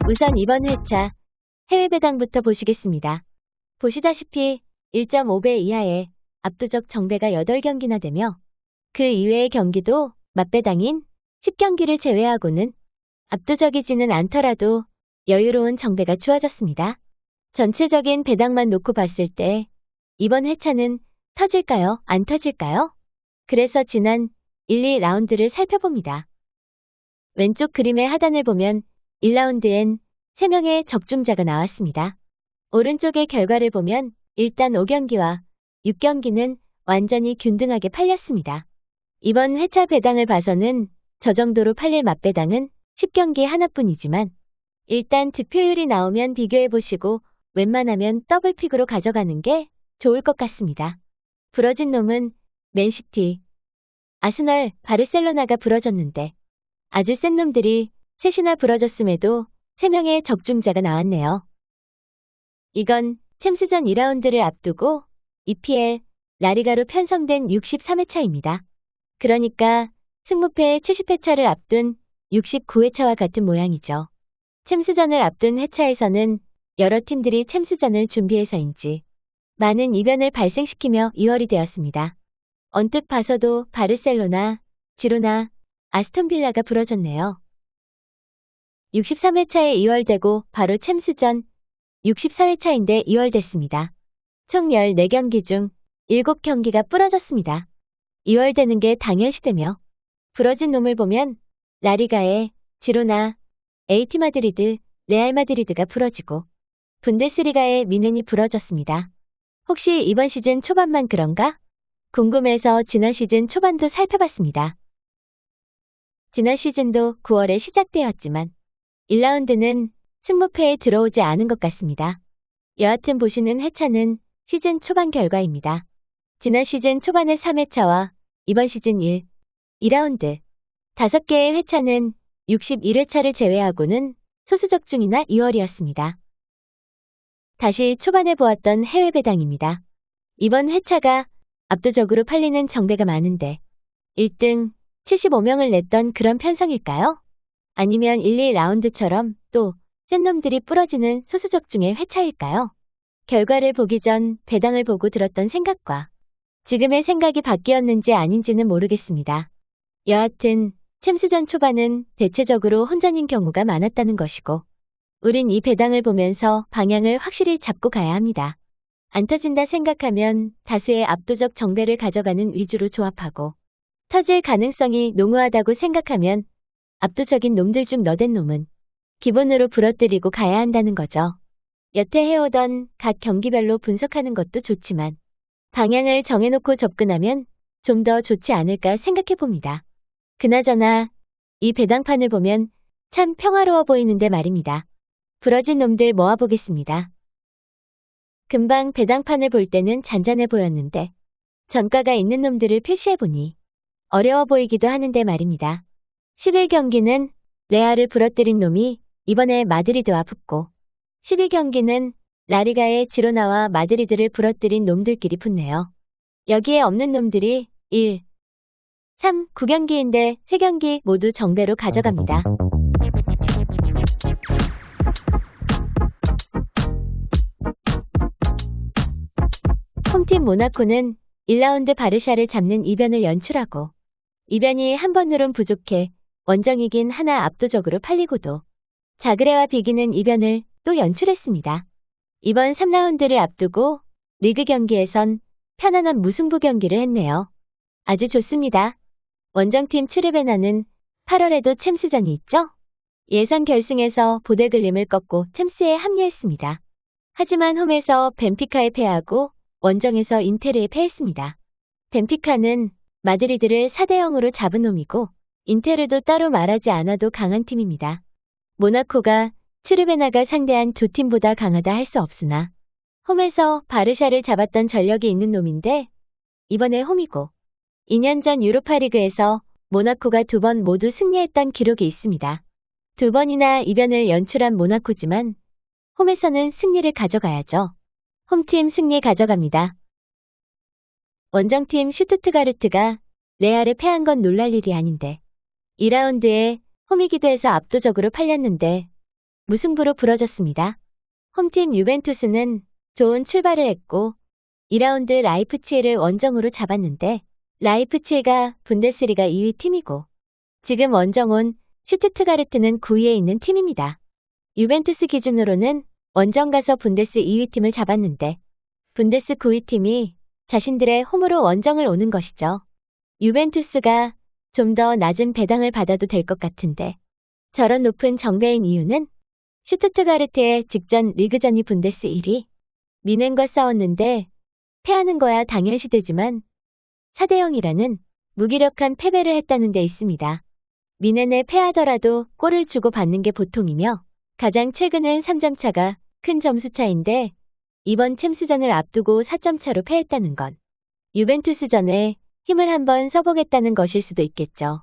우선 이번 회차 해외 배당부터 보시겠습니다. 보시다시피 1.5배 이하의 압도적 정배가 8경기나 되며 그 이외의 경기도 맞배당인 10경기를 제외하고는 압도적이지는 않더라도 여유로운 정배가 주어졌습니다. 전체적인 배당만 놓고 봤을 때 이번 회차는 터질까요? 안 터질까요? 그래서 지난 1, 2라운드를 살펴봅니다. 왼쪽 그림의 하단을 보면 1라운드엔 3명의 적중자가 나왔습니다. 오른쪽의 결과를 보면 일단 5경기와 6경기는 완전히 균등하게 팔렸습니다. 이번 회차 배당을 봐서는 저 정도로 팔릴 맞배당은 10경기 하나뿐이지만 일단 득표율이 나오면 비교해보시고 웬만하면 더블픽으로 가져가는 게 좋을 것 같습니다. 부러진 놈은 맨시티, 아스널, 바르셀로나가 부러졌는데 아주 센 놈들이 셋이나 부러졌음에도 3명의 적중자가 나왔네요. 이건 챔스전 2라운드를 앞두고 EPL, 라리가로 편성된 63회차입니다. 그러니까 승무패 70회차를 앞둔 69회차와 같은 모양이죠. 챔스전을 앞둔 회차에서는 여러 팀들이 챔스전을 준비해서인지 많은 이변을 발생시키며 2월이 되었습니다. 언뜻 봐서도 바르셀로나, 지로나, 아스톤빌라가 부러졌네요. 63회차에 2월되고 바로 챔스전 64회차인데 2월됐습니다. 총 14경기 중 7경기가 부러졌습니다. 2월되는 게 당연시되며 부러진 놈을 보면 라리가의 지로나, AT 마드리드, 레알 마드리드가 부러지고 분데스리가의 미넨이 부러졌습니다. 혹시 이번 시즌 초반만 그런가? 궁금해서 지난 시즌 초반도 살펴봤습니다. 지난 시즌도 9월에 시작되었지만 1라운드는 승무패에 들어오지 않은 것 같습니다. 여하튼 보시는 회차는 시즌 초반 결과입니다. 지난 시즌 초반의 3회차와 이번 시즌 1, 2라운드 5개의 회차는 61회차를 제외하고는 소수적중이나 2월이었습니다. 다시 초반에 보았던 해외 배당입니다. 이번 회차가 압도적으로 팔리는 정배가 많은데 1등 75명을 냈던 그런 편성일까요? 아니면 1, 2라운드처럼 또 센 놈들이 부러지는 소수적중의 회차일까요? 결과를 보기 전 배당을 보고 들었던 생각과 지금의 생각이 바뀌었는지 아닌지는 모르겠습니다. 여하튼 챔스전 초반은 대체적으로 혼전인 경우가 많았다는 것이고 우린 이 배당을 보면서 방향을 확실히 잡고 가야 합니다. 안 터진다 생각하면 다수의 압도적 정배를 가져가는 위주로 조합하고 터질 가능성이 농후하다고 생각하면 압도적인 놈들 중 너댓 놈은 기본으로 부러뜨리고 가야 한다는 거죠. 여태 해오던 각 경기별로 분석하는 것도 좋지만 방향을 정해놓고 접근하면 좀 더 좋지 않을까 생각해봅니다. 그나저나 이 배당판을 보면 참 평화로워 보이는데 말입니다. 부러진 놈들 모아보겠습니다. 금방 배당판을 볼 때는 잔잔해 보였는데 전가가 있는 놈들을 표시해보니 어려워 보이기도 하는데 말입니다. 11경기는 레알을 부러뜨린 놈이 이번에 마드리드와 붙고 12경기는 라리가의 지로나와 마드리드를 부러뜨린 놈들끼리 붙네요. 여기에 없는 놈들이 1, 3, 9경기인데 3경기 모두 정배로 가져갑니다. 홈팀 모나코는 1라운드 바르샤를 잡는 이변을 연출하고 이변이 한 번으론 부족해 원정이긴 하나 압도적으로 팔리고도 자그레와 비기는 이변을 또 연출했습니다. 이번 3라운드를 앞두고 리그 경기에선 편안한 무승부 경기를 했네요. 아주 좋습니다. 원정팀 츠르베나는 8월에도 챔스전이 있죠? 예선 결승에서 보데글림을 꺾고 챔스에 합류했습니다. 하지만 홈에서 벤피카에 패하고 원정에서 인테르에 패했습니다. 벤피카는 마드리드를 4대0으로 잡은 놈이고 인테르도 따로 말하지 않아도 강한 팀입니다. 모나코가 츠르베나가 상대한 두 팀보다 강하다 할 수 없으나 홈에서 바르샤를 잡았던 전력이 있는 놈인데 이번에 홈이고 2년 전 유로파리그에서 모나코가 2번 모두 승리했던 기록이 있습니다. 2번이나 이변을 연출한 모나코지만 홈에서는 승리를 가져가야죠. 홈팀 승리 가져갑니다. 원정팀 슈투트가르트가 레알에 패한 건 놀랄 일이 아닌데 2라운드에 홈이기도 해서 압도적으로 팔렸는데 무승부로 부러졌습니다. 홈팀 유벤투스는 좋은 출발을 했고 2라운드 라이프치히를 원정으로 잡았는데 라이프치히가 분데스리가 2위 팀이고 지금 원정온 슈투트가르트는 9위에 있는 팀입니다. 유벤투스 기준으로는 원정 가서 분데스 2위 팀을 잡았는데 분데스 9위 팀이 자신들의 홈으로 원정을 오는 것이죠. 유벤투스가 좀 더 낮은 배당을 받아도 될 것 같은데 저런 높은 정배인 이유는 슈투트가르트의 직전 리그전이 분데스 1위 미넨과 싸웠는데 패하는 거야 당연시되지만 4대0이라는 무기력한 패배를 했다는 데 있습니다. 미넨에 패하더라도 골을 주고 받는 게 보통이며 가장 최근은 3점 차가 큰 점수 차인데 이번 챔스전을 앞두고 4점 차로 패했다는 건 유벤투스전에 힘을 한번 써보겠다는 것일 수도 있겠죠.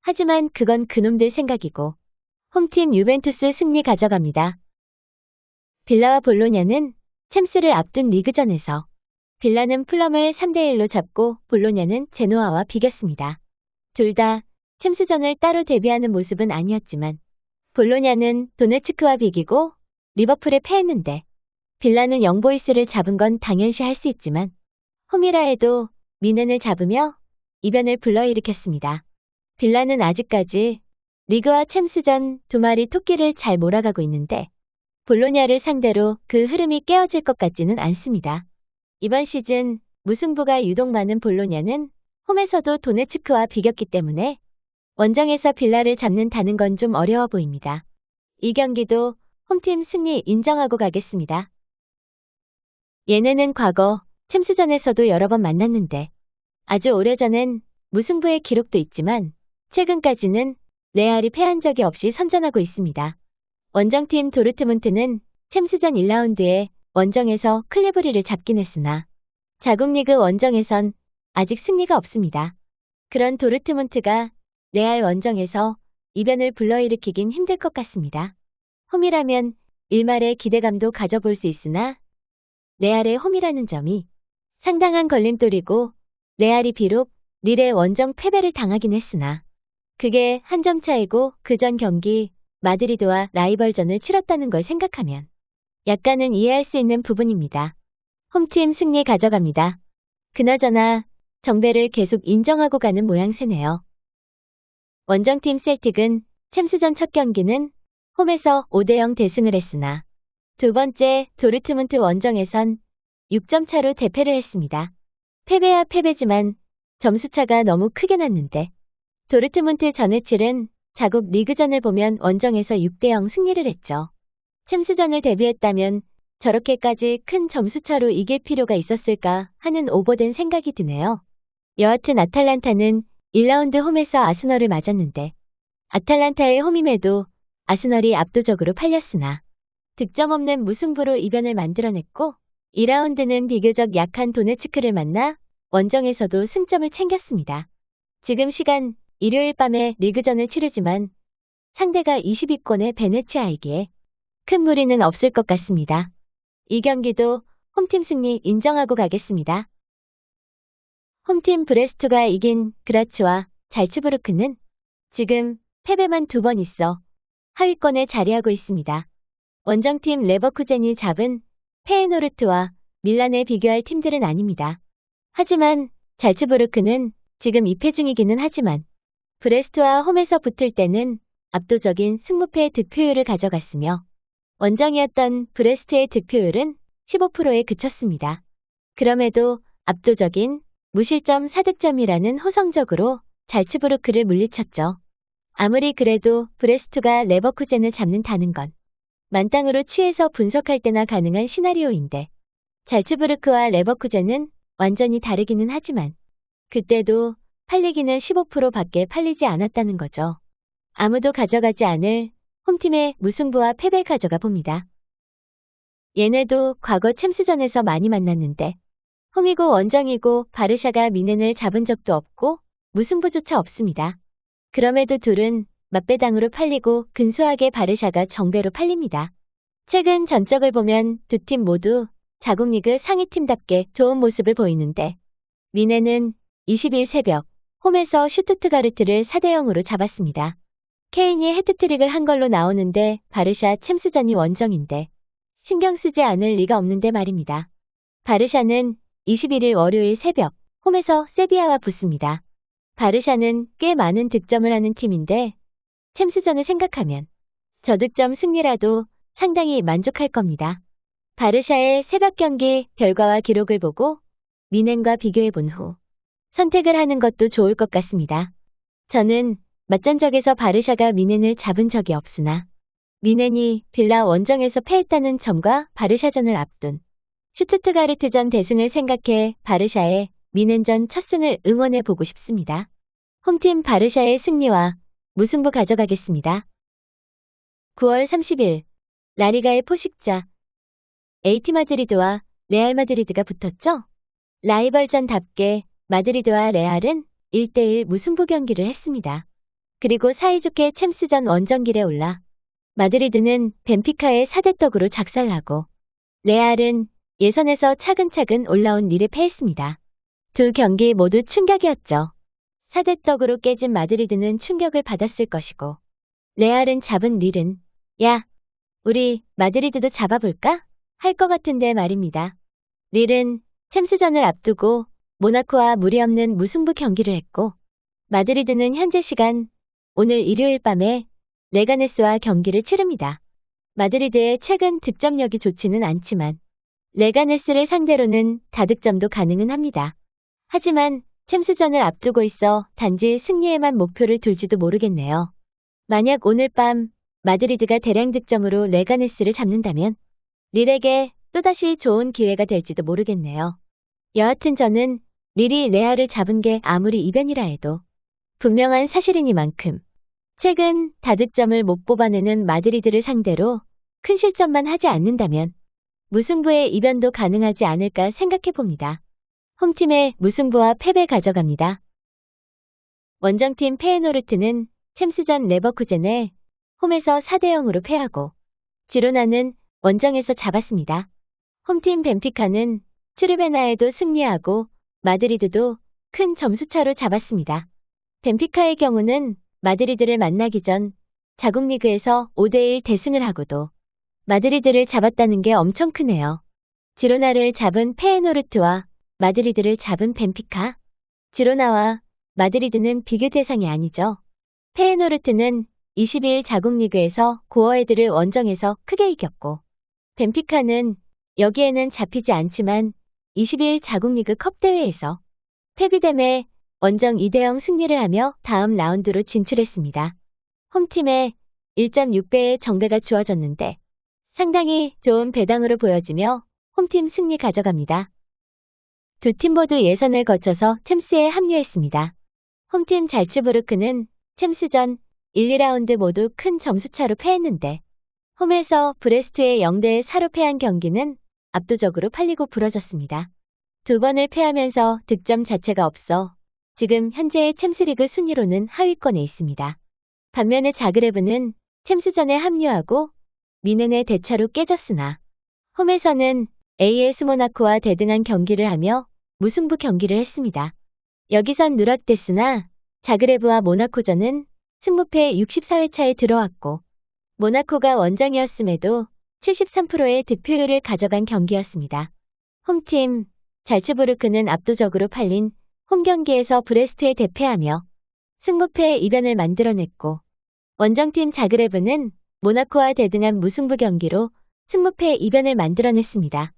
하지만 그건 그놈들 생각이고 홈팀 유벤투스 승리 가져갑니다. 빌라와 볼로냐는 챔스를 앞둔 리그전에서 빌라는 풀럼을 3대1로 잡고 볼로냐는 제노아와 비겼습니다. 둘 다 챔스전을 따로 대비하는 모습은 아니었지만 볼로냐는 도네츠크와 비기고 리버풀에 패했는데 빌라는 영보이스를 잡은 건 당연시 할 수 있지만 홈이라 해도 미넨을 잡으며 이변을 불러일으켰습니다. 빌라는 아직까지 리그와 챔스전 두 마리 토끼를 잘 몰아가고 있는데 볼로냐를 상대로 그 흐름이 깨어질 것 같지는 않습니다. 이번 시즌 무승부가 유독 많은 볼로냐는 홈에서도 도네츠크와 비겼기 때문에 원정에서 빌라를 잡는다는 건 좀 어려워 보입니다. 이 경기도 홈팀 승리 인정하고 가겠습니다. 얘네는 과거 챔스전에서도 여러 번 만났는데 아주 오래전엔 무승부의 기록도 있지만 최근까지는 레알이 패한 적이 없이 선전하고 있습니다. 원정팀 도르트문트는 챔스전 1라운드에 원정에서 클레브리를 잡긴 했으나 자국 리그 원정에선 아직 승리가 없습니다. 그런 도르트문트가 레알 원정에서 이변을 불러일으키긴 힘들 것 같습니다. 홈이라면 일말의 기대감도 가져볼 수 있으나 레알의 홈이라는 점이 상당한 걸림돌이고 레알이 비록 릴의 원정 패배를 당하긴 했으나 그게 한 점 차이고 그 전 경기 마드리드와 라이벌전을 치렀다는 걸 생각하면 약간은 이해할 수 있는 부분입니다. 홈팀 승리 가져갑니다. 그나저나 정배를 계속 인정하고 가는 모양새네요. 원정팀 셀틱은 챔스전 첫 경기는 홈에서 5대0 대승을 했으나 두 번째 도르트문트 원정에선 6점 차로 대패를 했습니다. 패배야 패배지만 점수차가 너무 크게 났는데 도르트문트 전에 치른 자국 리그전을 보면 원정에서 6대0 승리를 했죠. 챔스전을 대비했다면 저렇게까지 큰 점수차로 이길 필요가 있었을까 하는 오버된 생각이 드네요. 여하튼 아탈란타는 1라운드 홈에서 아스널을 맞았는데 아탈란타의 홈임에도 아스널이 압도적으로 팔렸으나 득점 없는 무승부로 이변을 만들어냈고 2라운드는 비교적 약한 도네츠크를 만나 원정에서도 승점을 챙겼습니다. 지금 시간 일요일 밤에 리그전을 치르지만 상대가 20위권의 베네치아이기에 큰 무리는 없을 것 같습니다. 이 경기도 홈팀 승리 인정하고 가겠습니다. 홈팀 브레스트가 이긴 그라츠와 잘츠부르크는 지금 패배만 2번 있어 하위권에 자리하고 있습니다. 원정팀 레버쿠젠이 잡은 페에노르트와 밀란에 비교할 팀들은 아닙니다. 하지만 잘츠부르크는 지금 2패 중이기는 하지만 브레스트와 홈에서 붙을 때는 압도적인 승무패 득표율을 가져갔으며 원정이었던 브레스트의 득표율은 15%에 그쳤습니다. 그럼에도 압도적인 무실점 4득점이라는 호성적으로 잘츠부르크를 물리쳤죠. 아무리 그래도 브레스트가 레버쿠젠을 잡는다는 건 만땅으로 취해서 분석할 때나 가능한 시나리오인데 잘츠부르크와 레버쿠젠은 완전히 다르기는 하지만 그때도 팔리기는 15%밖에 팔리지 않았다는 거죠. 아무도 가져가지 않을 홈팀의 무승부와 패배 가져가 봅니다. 얘네도 과거 챔스전에서 많이 만났는데 홈이고 원정이고 바르샤가 미넨을 잡은 적도 없고 무승부조차 없습니다. 그럼에도 둘은 맞배당으로 팔리고 근소하게 바르샤가 정배로 팔립니다. 최근 전적을 보면 두 팀 모두 자국 리그 상위팀답게 좋은 모습을 보이는데 미네는 20일 새벽 홈에서 슈투트가르트를 4대0으로 잡았습니다. 케인이 해트트릭을 한 걸로 나오는데 바르샤 챔스전이 원정인데 신경 쓰지 않을 리가 없는데 말입니다. 바르샤는 21일 월요일 새벽 홈에서 세비야와 붙습니다. 바르샤는 꽤 많은 득점을 하는 팀인데 챔스전을 생각하면 저득점 승리라도 상당히 만족할 겁니다. 바르샤의 새벽 경기 결과와 기록을 보고 미넨과 비교해 본 후 선택을 하는 것도 좋을 것 같습니다. 저는 맞전적에서 바르샤가 미넨을 잡은 적이 없으나 미넨이 빌라 원정에서 패했다는 점과 바르샤전을 앞둔 슈투트가르트전 대승을 생각해 바르샤의 미넨전 첫 승을 응원해 보고 싶습니다. 홈팀 바르샤의 승리와 무승부 가져가겠습니다. 9월 30일 라리가의 포식자 AT 마드리드와 레알 마드리드가 붙었죠? 라이벌전답게 마드리드와 레알은 1대1 무승부 경기를 했습니다. 그리고 사이좋게 챔스전 원정길에 올라 마드리드는 벤피카의 4대 떡으로 작살나고 레알은 예선에서 차근차근 올라온 릴에 패했습니다. 두 경기 모두 충격이었죠. 4대 떡으로 깨진 마드리드는 충격을 받았을 것이고 레알은 잡은 릴은 야, 우리 마드리드도 잡아볼까? 할 것 같은데 말입니다. 릴은 챔스전을 앞두고 모나코와 무리 없는 무승부 경기를 했고 마드리드는 현재 시간 오늘 일요일 밤에 레가네스와 경기를 치릅니다. 마드리드의 최근 득점력이 좋지는 않지만 레가네스를 상대로는 다득점도 가능은 합니다. 하지만 챔스전을 앞두고 있어 단지 승리에만 목표를 둘지도 모르겠네요. 만약 오늘 밤 마드리드가 대량 득점으로 레가네스를 잡는다면 릴에게 또다시 좋은 기회가 될지도 모르겠네요. 여하튼 저는 릴이 레알을 잡은 게 아무리 이변이라 해도 분명한 사실이니만큼 최근 다득점을 못 뽑아내는 마드리드를 상대로 큰 실점만 하지 않는다면 무승부의 이변도 가능하지 않을까 생각해 봅니다. 홈팀의 무승부와 패배 가져갑니다. 원정팀 페에노르트는 챔스전 레버쿠젠에 홈에서 4대0으로 패하고 지로나는 원정에서 잡았습니다. 홈팀 벤피카는 트르베나에도 승리하고 마드리드도 큰 점수차로 잡았습니다. 벤피카의 경우는 마드리드를 만나기 전 자국 리그에서 5대1 대승을 하고도 마드리드를 잡았다는 게 엄청 크네요. 지로나를 잡은 페에노르트와 마드리드를 잡은 벤피카. 지로나와 마드리드는 비교 대상이 아니죠. 페에노르트는 22일 자국 리그에서 고어헤드를 원정에서 크게 이겼고 벤피카는 여기에는 잡히지 않지만 22일 자국 리그 컵 대회에서 페비뎀에 원정 2대0 승리를 하며 다음 라운드로 진출했습니다. 홈팀에 1.6배의 정배가 주어졌는데 상당히 좋은 배당으로 보여지며 홈팀 승리 가져갑니다. 두 팀 모두 예선을 거쳐서 챔스에 합류했습니다. 홈팀 잘츠부르크는 챔스전 1, 2라운드 모두 큰 점수차로 패했는데 홈에서 브레스트에 0대4로 패한 경기는 압도적으로 팔리고 부러졌습니다. 두 번을 패하면서 득점 자체가 없어 지금 현재의 챔스리그 순위로는 하위권에 있습니다. 반면에 자그레브는 챔스전에 합류하고 미넨의 대차로 깨졌으나 홈에서는 AS 모나코와 대등한 경기를 하며 무승부 경기를 했습니다. 여기선 누락됐으나 자그레브와 모나코전은 승무패 64회차에 들어왔고 모나코가 원정이었음에도 73%의 득표율을 가져간 경기였습니다. 홈팀 잘츠부르크는 압도적으로 팔린 홈경기에서 브레스트에 대패하며 승무패 이변을 만들어냈고 원정팀 자그레브는 모나코와 대등한 무승부 경기로 승무패 이변을 만들어냈습니다.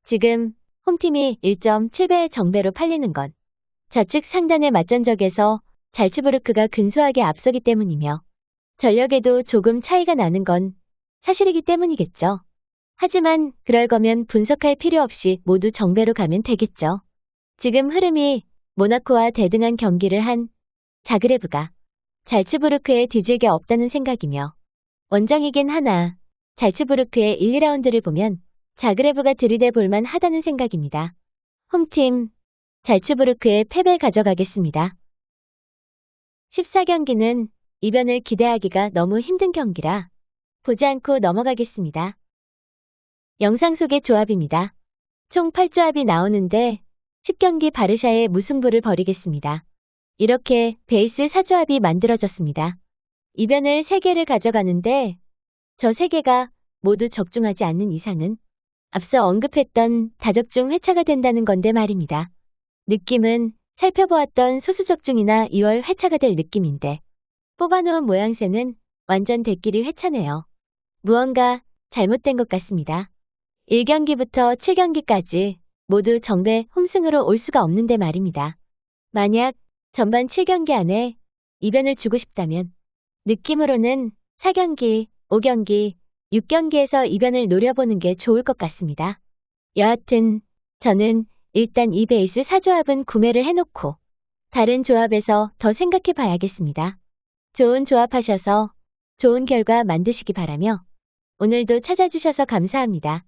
지금 홈팀이 1.7배의 정배로 팔리는 건 좌측 상단의 맞전적에서 잘츠부르크가 근소하게 앞서기 때문이며 전력에도 조금 차이가 나는 건 사실이기 때문이겠죠. 하지만 그럴 거면 분석할 필요 없이 모두 정배로 가면 되겠죠. 지금 흐름이 모나코와 대등한 경기를 한 자그레브가 잘츠부르크에 뒤질 게 없다는 생각이며 원정이긴 하나 잘츠부르크의 1, 2라운드를 보면 자그레브가 들이대 볼만 하다는 생각입니다. 홈팀 잘츠부르크의 패배 가져가겠습니다. 14경기는 이변을 기대하기가 너무 힘든 경기라 보지 않고 넘어가겠습니다. 영상 속의 조합입니다. 총 8조합이 나오는데 10경기 바르샤의 무승부를 벌이겠습니다. 이렇게 베이스 4조합이 만들어졌습니다. 이변을 3개를 가져가는데 저 3개가 모두 적중하지 않는 이상은 앞서 언급했던 다적중 회차가 된다는 건데 말입니다. 느낌은 살펴보았던 소수적중이나 2월 회차가 될 느낌인데 뽑아놓은 모양새는 완전 대끼리 회차네요. 무언가 잘못된 것 같습니다. 1경기부터 7경기까지 모두 정배 홈승으로 올 수가 없는데 말입니다. 만약 전반 7경기 안에 이변을 주고 싶다면 느낌으로는 4경기, 5경기, 6경기에서 이변을 노려보는 게 좋을 것 같습니다. 여하튼 저는 일단 이 베이스 4조합은 구매를 해놓고 다른 조합에서 더 생각해 봐야겠습니다. 좋은 조합하셔서 좋은 결과 만드시기 바라며 오늘도 찾아주셔서 감사합니다.